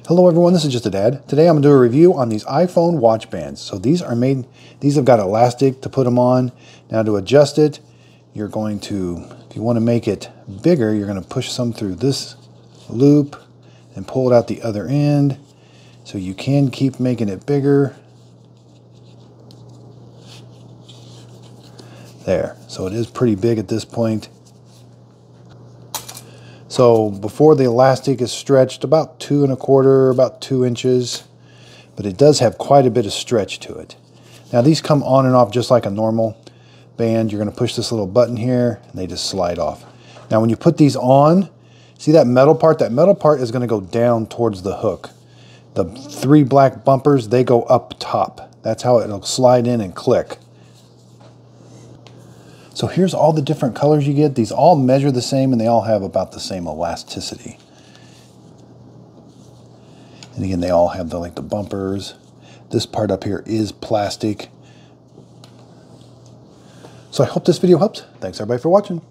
Hello everyone, this is Just a Dad. Today I'm going to do a review on these iPhone watch bands. So these have got elastic to put them on. Now to adjust it, you're going to, if you want to make it bigger, you're going to push some through this loop and pull it out the other end. So you can keep making it bigger. There, so it is pretty big at this point. So before the elastic is stretched about 2 1/4, about 2 inches, but it does have quite a bit of stretch to it. Now these come on and off just like a normal band. You're going to push this little button here and they just slide off. Now when you put these on, see that metal part? That metal part is going to go down towards the hook. The 3 black bumpers, they go up top. That's how it'll slide in and click. So here's all the different colors you get. These all measure the same and they all have about the same elasticity. And again, they all have the bumpers. This part up here is plastic. So I hope this video helps. Thanks everybody for watching.